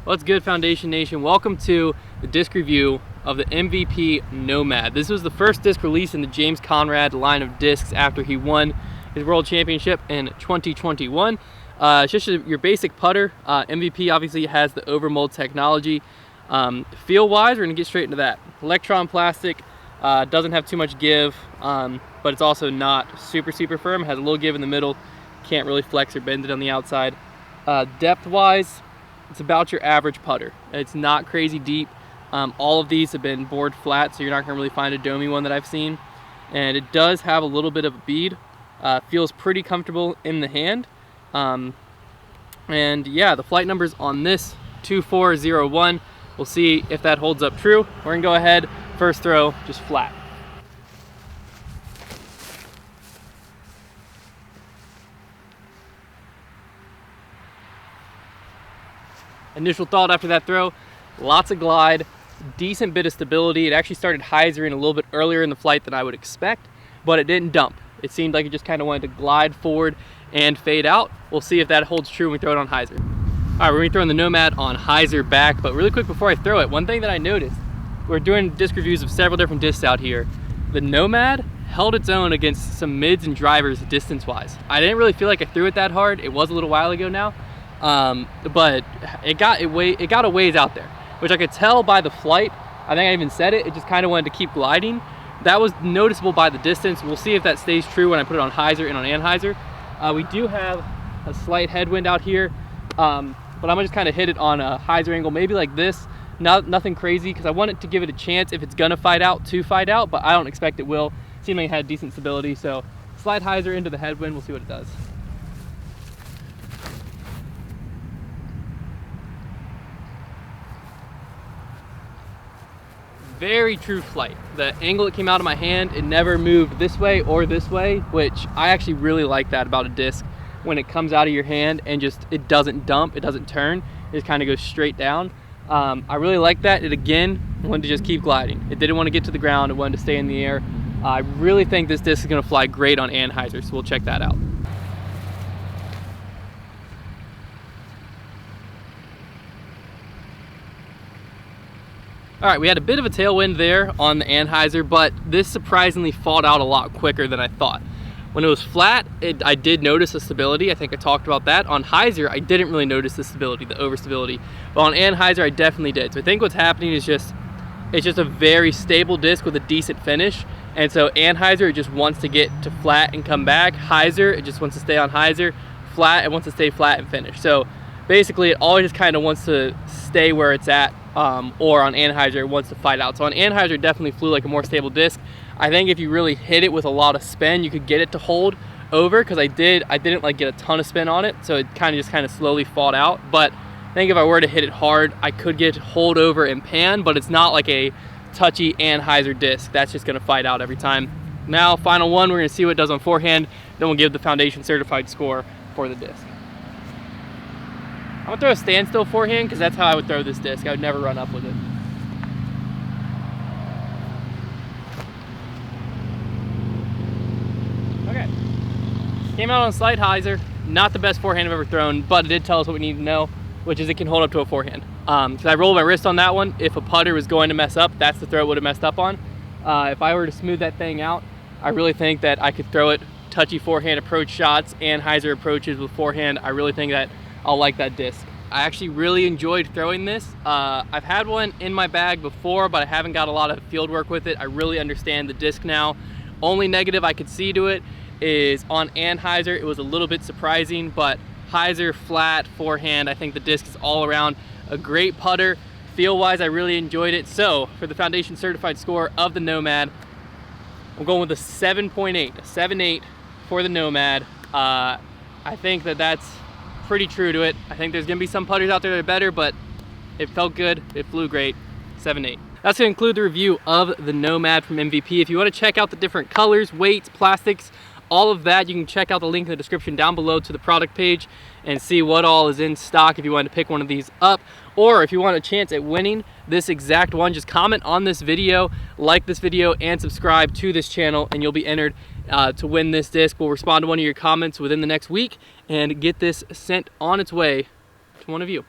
What's good, Foundation Nation? Welcome to the disc review of the MVP Nomad. This was the first disc released in the James Conrad line of discs after he won his World Championship in 2021. It's just your basic putter. MVP obviously has the overmold technology. Feel-wise, we're gonna get straight into that. Electron plastic, doesn't have too much give, but it's also not super firm. It has a little give in the middle. Can't really flex or bend it on the outside. Depth-wise, it's about your average putter. It's not crazy deep. All of these have been bored flat, so you're not gonna really find a domey one that I've seen. And it does have a little bit of a bead. Feels pretty comfortable in the hand. And yeah, the flight numbers on this 2401. We'll see if that holds up true. We're gonna go ahead, first throw, just flat. Initial thought after that throw, lots of glide, decent bit of stability. It actually started hyzering a little bit earlier in the flight than I would expect, but it didn't dump. It seemed like it just kind of wanted to glide forward and fade out. We'll see if that holds true when we throw it on hyzer. All right, we're gonna throw in the Nomad on hyzer back, but really quick before I throw it, one thing that I noticed, we're doing disc reviews of several different discs out here. The Nomad held its own against some mids and drivers distance-wise. I didn't really feel like I threw it that hard. It was a little while ago now. But it got a ways out there, which I could tell by the flight. I think I even said it just kind of wanted to keep gliding. That was noticeable by the distance. We'll see if that stays true when I put it on hyzer and on Anhyzer. We do have a slight headwind out here, but I'm gonna just kind of hit it on a hyzer angle, maybe like this. Nothing crazy, because I want it to give it a chance if it's gonna fight out, but I don't expect it will. Seemed like it had decent stability, so slide hyzer into the headwind, we'll see what it does. Very true flight. The angle it came out of my hand, it never moved this way or this way, which I actually really like that about a disc. When it comes out of your hand and just, it doesn't dump, it doesn't turn, it just kind of goes straight down. I really like that. It again wanted to just keep gliding. It didn't want to get to the ground, it wanted to stay in the air. I really think this disc is gonna fly great on Anhyzer, so we'll check that out. All right, we had a bit of a tailwind there on the Anhyzer, but this surprisingly fought out a lot quicker than I thought. When it was flat, I did notice the stability. I think I talked about that. On hyzer, I didn't really notice the stability, the overstability. But on Anhyzer, I definitely did. So I think what's happening is it's just a very stable disc with a decent finish. And so Anhyzer, it just wants to get to flat and come back. Hyzer, it just wants to stay on hyzer. Flat, it wants to stay flat and finish. So basically, it always just kind of wants to stay where it's at. Or on Anhyzer, it wants to fight out. So on Anhyzer, it definitely flew like a more stable disc. I think if you really hit it with a lot of spin, you could get it to hold over, because I didn't like get a ton of spin on it, so it kind of slowly fought out. But I think if I were to hit it hard, I could get it hold over and pan, but it's not like a touchy Anhyzer disc. That's just gonna fight out every time. Now, final one, we're gonna see what it does on forehand, then we'll give the Foundation certified score for the disc. I'm gonna throw a standstill forehand, because that's how I would throw this disc. I would never run up with it. Okay. Came out on slight hyzer. Not the best forehand I've ever thrown, but it did tell us what we need to know, which is it can hold up to a forehand. Because I rolled my wrist on that one. If a putter was going to mess up, that's the throw it would have messed up on. If I were to smooth that thing out, I really think that I could throw it touchy forehand approach shots and hyzer approaches with forehand. I really think that I'll like that disc. I actually really enjoyed throwing this. I've had one in my bag before, but I haven't got a lot of field work with it. I really understand the disc now. Only negative I could see to it is on Anhyzer, it was a little bit surprising, but hyzer, flat, forehand, I think the disc is all around a great putter. Feel-wise, I really enjoyed it. So for the Foundation certified score of the Nomad, I'm going with a 7.8, a 7.8 for the Nomad. I think that's pretty true to it. I think there's gonna be some putters out there that are better, but it felt good, it flew great. 7.8. That's gonna conclude the review of the Nomad from MVP. If you wanna check out the different colors, weights, plastics, all of that, you can check out the link in the description down below to the product page and see what all is in stock if you want to pick one of these up. Or if you want a chance at winning this exact one, just comment on this video, like this video, and subscribe to this channel, and you'll be entered to win this disc. We'll respond to one of your comments within the next week and get this sent on its way to one of you.